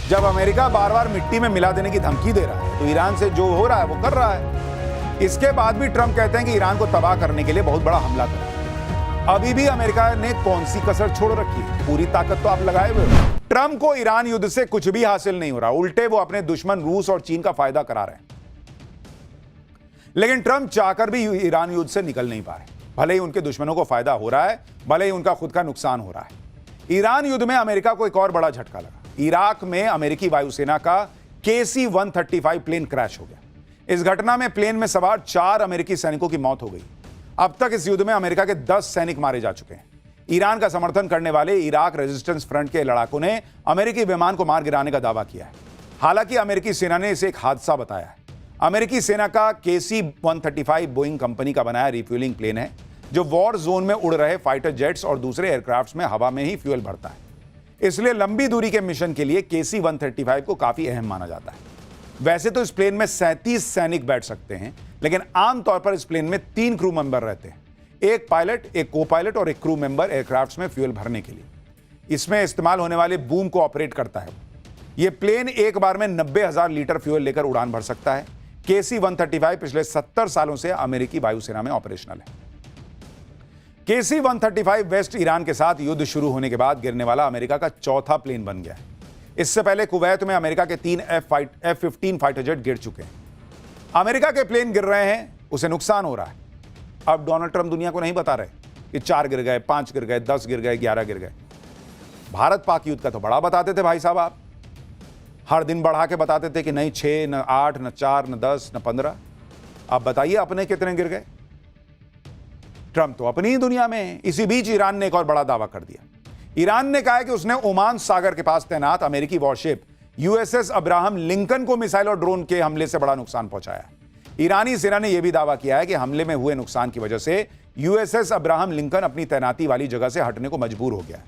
जब अमेरिका बार बार मिट्टी में मिला देने की धमकी दे रहा है तो ईरान से जो हो रहा है वो कर रहा है। इसके बाद भी ट्रंप कहते हैं कि ईरान को तबाह करने के लिए बहुत बड़ा हमला करें। अभी भी अमेरिका ने कौन सी कसर छोड़ रखी है? पूरी ताकत तो आप लगाए हुए हो। ट्रंप को ईरान युद्ध से कुछ भी हासिल नहीं हो रहा, उल्टे वो अपने दुश्मन रूस और चीन का फायदा करा रहे हैं। लेकिन ट्रंप चाहकर भी ईरान युद्ध से निकल नहीं पा रहे। भले ही उनके दुश्मनों को फायदा हो रहा है, भले ही उनका खुद का नुकसान हो रहा है। ईरान युद्ध में अमेरिका को एक और बड़ा झटका लगा। इराक में अमेरिकी वायुसेना का KC-135 प्लेन क्रैश हो गया। इस घटना में प्लेन में सवार 4 अमेरिकी सैनिकों की मौत हो गई। अब तक इस युद्ध में अमेरिका के 10 सैनिक मारे जा चुके हैं। ईरान का समर्थन करने वाले इराक रेजिस्टेंस फ्रंट के लड़ाकों ने अमेरिकी विमान को मार गिराने का दावा किया है। हालांकि अमेरिकी सेना ने इसे एक हादसा बताया है। अमेरिकी सेना का KC-135 बोइंग कंपनी का बनाया रिफ्यूलिंग प्लेन है, जो वॉर जोन में उड़ रहे फाइटर जेट्स और दूसरे एयरक्राफ्ट्स में हवा में ही फ्यूल भरता है। इसलिए लंबी दूरी के मिशन के लिए KC-135 को काफी अहम माना जाता है। वैसे तो इस प्लेन में 37 सैनिक बैठ सकते हैं, लेकिन आमतौर पर इस प्लेन में 3 क्रू मेंबर रहते हैं, एक पायलट, एक को पायलट और एक क्रू मेंबर एयरक्राफ्ट्स में फ्यूल भरने के लिए। इसमें इस्तेमाल होने वाले बूम को ऑपरेट करता है। यह प्लेन एक बार में 90,000 लीटर फ्यूल लेकर उड़ान भर सकता है। KC-135 पिछले 70 सालों से अमेरिकी वायुसेना में ऑपरेशनल है। KC-135 वेस्ट ईरान के साथ युद्ध शुरू होने के बाद गिरने वाला अमेरिका का चौथा प्लेन बन गया है। इससे पहले कुवैत में अमेरिका के 3 F-15 फाइटर जेट गिर चुके हैं। अमेरिका के प्लेन गिर रहे हैं, उसे नुकसान हो रहा है। अब डोनाल्ड ट्रंप दुनिया को नहीं बता रहे कि 4 गिर गए, 5 गिर गए, 10 गिर गए, 11 गिर गए। भारत पाक युद्ध का तो बड़ा बताते थे भाई साहब। आप हर दिन बढ़ा के बताते थे कि नहीं 6, न 8, न 4, न 10, न 15। आप बताइए अपने कितने गिर गए? ट्रंप तो अपनी ही दुनिया में है। इसी बीच ईरान ने एक और बड़ा दावा कर दिया। ईरान ने कहा है कि उसने ओमान सागर के पास तैनात अमेरिकी वॉरशिप USS अब्राहम लिंकन को मिसाइल और ड्रोन के हमले से बड़ा नुकसान पहुंचाया। ईरानी सेना ने यह भी दावा किया है कि हमले में हुए नुकसान की वजह से USS अब्राहम लिंकन अपनी तैनाती वाली जगह से हटने को मजबूर हो गया है।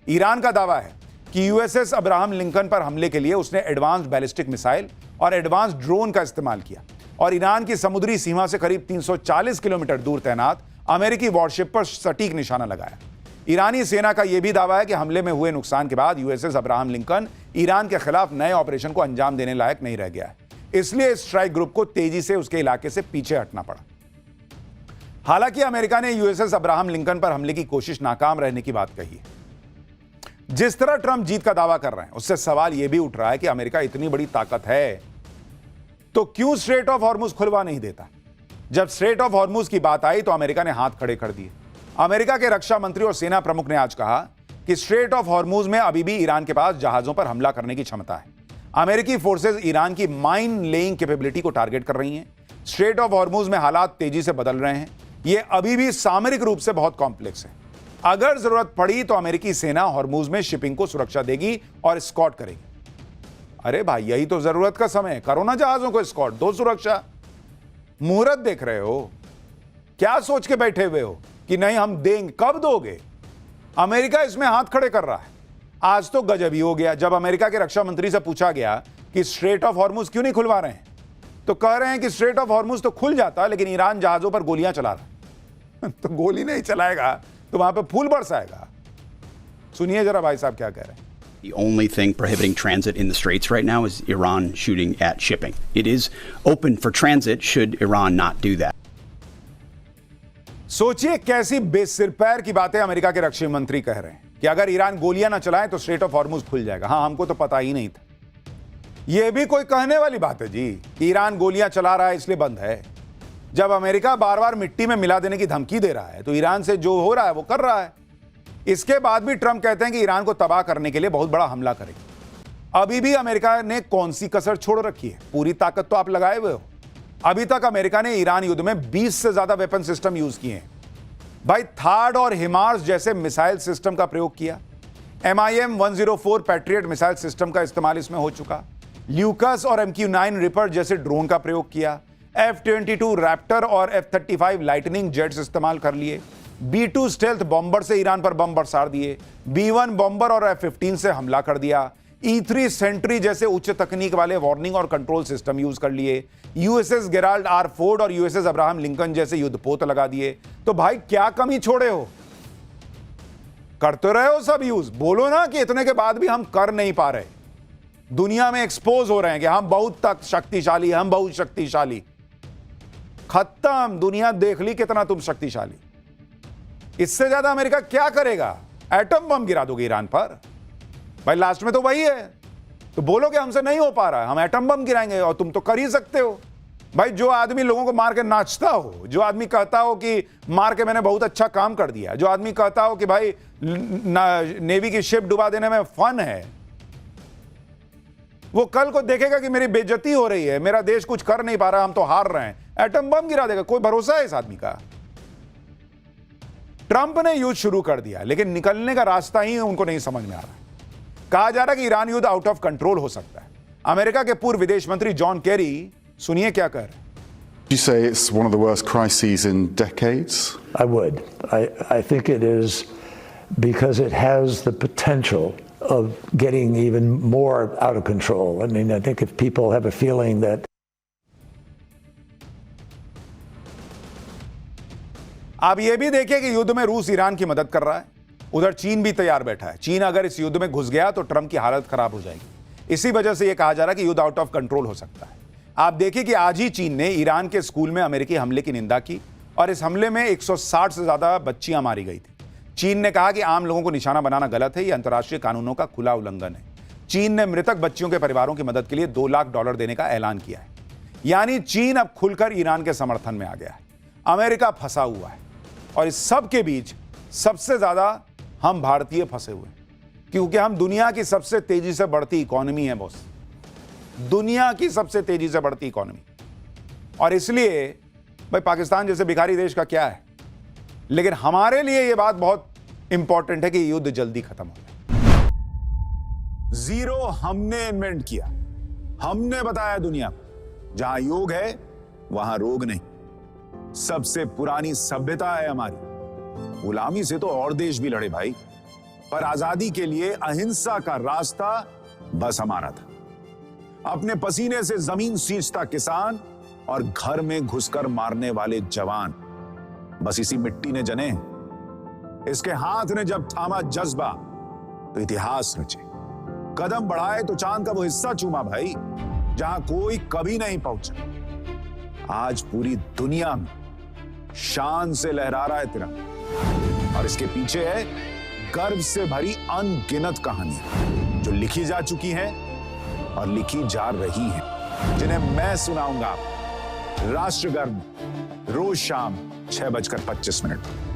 ईरान का दावा है कि USS अब्राहम लिंकन पर हमले के लिए उसने एडवांस्ड बैलिस्टिक मिसाइल और एडवांस्ड ड्रोन का इस्तेमाल किया और ईरान की समुद्री सीमा से करीब 340 किलोमीटर दूर तैनात अमेरिकी वॉरशिप पर सटीक निशाना लगाया। ईरानी सेना का यह भी दावा है कि हमले में हुए नुकसान के बाद USS अब्राहम लिंकन ईरान के खिलाफ नए ऑपरेशन को अंजाम देने लायक नहीं रह गया है। इसलिए इस स्ट्राइक ग्रुप को तेजी से उसके इलाके से पीछे हटना पड़ा। हालांकि अमेरिका ने USS अब्राहम लिंकन पर हमले की कोशिश नाकाम रहने की बात कही है। जिस तरह ट्रंप जीत का दावा कर रहे हैं, उससे सवाल यह भी उठ रहा है कि अमेरिका इतनी बड़ी ताकत है तो क्यों स्ट्रेट ऑफ हॉर्मुज खुलवा नहीं देता? जब स्ट्रेट ऑफ हॉर्मुज की बात आई तो अमेरिका ने हाथ खड़े कर दिए। अमेरिका के रक्षा मंत्री और सेना प्रमुख ने आज कहा कि स्ट्रेट ऑफ हॉर्मुज में अभी भी ईरान के पास जहाजों पर हमला करने की क्षमता है। अमेरिकी फोर्सेज ईरान की माइन लेइंग कैपेबिलिटी को टारगेट कर रही हैं। स्ट्रेट ऑफ हॉर्मुज में हालात तेजी से बदल रहे हैं। यह अभी भी सामरिक रूप से बहुत कॉम्प्लेक्स है। अगर जरूरत पड़ी तो अमेरिकी सेना हॉर्मुज में शिपिंग को सुरक्षा देगी और स्कॉट करेगी। अरे भाई, यही तो जरूरत का समय है। करो ना जहाजों को स्कॉट, दो सुरक्षा। मुहूर्त देख रहे हो? क्या सोच के बैठे हुए हो कि नहीं हम देंगे? कब दोगे? अमेरिका इसमें हाथ खड़े कर रहा है। आज तो गजब ही हो गया। जब अमेरिका के रक्षा मंत्री से पूछा गया कि स्ट्रेट ऑफ हॉर्मुज क्यों नहीं खुलवा रहे हैं, तो कह रहे हैं कि स्ट्रेट ऑफ हॉर्मुज तो खुल जाता, लेकिन ईरान जहाजों पर गोलियां चला रहा है। तो गोली नहीं चलाएगा तो वहां पर फूल बरसाएगा। सुनिए जरा भाई साहब क्या कह रहे हैं। The only thing prohibiting transit in the Straits right now is Iran shooting at shipping. It is open for transit should Iran not do that. सोचिए कैसी बेसिर पैर की बातें अमेरिका के रक्षा मंत्री कह रहे हैं कि अगर ईरान गोलियां ना चलाए तो स्ट्रेट ऑफ हॉर्मुज खुल जाएगा। हाँ, हमको तो पता ही नहीं था। यह भी कोई कहने वाली बात है जी? ईरान गोलियां चला रहा है इसलिए बंद है। जब अमेरिका बार बार मिट्टी में मिला देने की धमकी दे रहा है तो ईरान से जो हो रहा है वो कर रहा है। इसके बाद भी ट्रंप कहते हैं कि ईरान को तबाह करने के लिए बहुत बड़ा हमला करेंगे। अभी भी अमेरिका ने कौन सी कसर छोड़ रखी है? पूरी ताकत तो आप लगाए हुए हो। अभी तक अमेरिका ने ईरान युद्ध में 20 से ज्यादा वेपन सिस्टम यूज किए हैं। भाई, थार्ड और हिमार्स जैसे मिसाइल सिस्टम का प्रयोग किया। MIM-104 पैट्रियट मिसाइल सिस्टम का इस्तेमाल इसमें हो चुका। ल्यूकस और MQ-9 रिपर जैसे ड्रोन का प्रयोग किया। F-22 रैप्टर और F-35 लाइटनिंग जेट्स इस्तेमाल कर लिए। B-2 स्टेल्थ बॉम्बर से ईरान पर बम बरसार दिए। B-1 बॉम्बर और F-15 से हमला कर दिया। E-3 सेंट्री जैसे उच्च तकनीक वाले वार्निंग और कंट्रोल सिस्टम यूज कर लिए। USS गेराल्ड आर फोर्ड और USS अब्राहम लिंकन जैसे युद्धपोत लगा दिए। तो भाई क्या कमी छोड़े हो? करते रहे हो सब यूज। बोलो ना कि इतने के बाद भी हम कर नहीं पा रहे। दुनिया में एक्सपोज हो रहे हैं कि हम बहुत तक शक्तिशाली, हम बहुत शक्तिशाली। खत्म, दुनिया देख ली कितना तुम शक्तिशाली। इससे ज्यादा अमेरिका क्या करेगा? एटम बम गिरा दोगे ईरान पर? भाई लास्ट में तो वही है। तो बोलो कि हमसे नहीं हो पा रहा है, हम एटम बम गिराएंगे, और तुम तो कर ही सकते हो। भाई जो आदमी लोगों को मार के नाचता हो, जो आदमी कहता हो कि मार के मैंने बहुत अच्छा काम कर दिया, जो आदमी कहता हो कि भाई नेवी की शिप डुबा देने में फन है, वो कल को देखेगा कि मेरी बेइज्जती हो रही है, मेरा देश कुछ कर नहीं पा रहा, हम तो हार रहे हैं, एटम बम गिरा देगा। कोई भरोसा है इस आदमी का? ट्रंप ने युद्ध शुरू कर दिया, लेकिन निकलने का रास्ता ही उनको नहीं समझ में आ रहा। कहा जा रहा है कि ईरान युद्ध आउट ऑफ कंट्रोल हो सकता है। अमेरिका के पूर्व विदेश मंत्री जॉन केरी सुनिए क्या कर रहे हैं। You say it's one of the worst crises in decades? I would. I think it is because it has the potential of getting even more out of control. I mean, I think if people have a feeling that आप ये भी देखिए कि युद्ध में रूस Iran की मदद कर रहा है, उधर चीन भी तैयार बैठा है। चीन अगर इस युद्ध में घुस गया तो ट्रंप की हालत खराब हो जाएगी। इसी वजह से यह कहा जा रहा है कि युद्ध आउट ऑफ कंट्रोल हो सकता है। आप देखिए कि आज ही चीन ने ईरान के स्कूल में अमेरिकी हमले की निंदा की, और इस हमले में 160 से ज्यादा बच्चियां मारी गई थी। चीन ने कहा कि आम लोगों को निशाना बनाना गलत है, यह अंतर्राष्ट्रीय कानूनों का खुला उल्लंघन है। चीन ने मृतक बच्चियों के परिवारों की मदद के लिए $2 लाख देने का ऐलान किया है। यानी चीन अब खुलकर ईरान के समर्थन में आ गया है। अमेरिका फंसा हुआ है, और इस सब के बीच सबसे ज्यादा हम भारतीय फंसे हुए हैं, क्योंकि हम दुनिया की सबसे तेजी से बढ़ती इकोनॉमी है बॉस, दुनिया की सबसे तेजी से बढ़ती इकोनॉमी। और इसलिए भाई पाकिस्तान जैसे भिखारी देश का क्या है, लेकिन हमारे लिए यह बात बहुत इंपॉर्टेंट है कि युद्ध जल्दी खत्म हो जाए। जीरो हमने इन्वेंट किया, हमने बताया दुनिया को, जहां योग है वहां रोग नहीं। सबसे पुरानी सभ्यता है हमारी। गुलामी से तो और देश भी लड़े भाई, पर आजादी के लिए अहिंसा का रास्ता बस हमारा था। अपने पसीने से जमीन सींचता किसान और घर में घुसकर मारने वाले जवान, बस इसी मिट्टी ने जने। इसके हाथ ने जब थामा जज्बा तो इतिहास रचे। कदम बढ़ाए तो चांद का वो हिस्सा चूमा भाई, जहां कोई कभी नहीं पहुंचा। आज पूरी दुनिया में शान से लहरा रहा है तिरंगा, और इसके पीछे है गर्व से भरी अनगिनत कहानियां जो लिखी जा चुकी हैं और लिखी जा रही हैं, जिन्हें मैं सुनाऊंगा राष्ट्रगर्व रोज शाम 6:25 पर।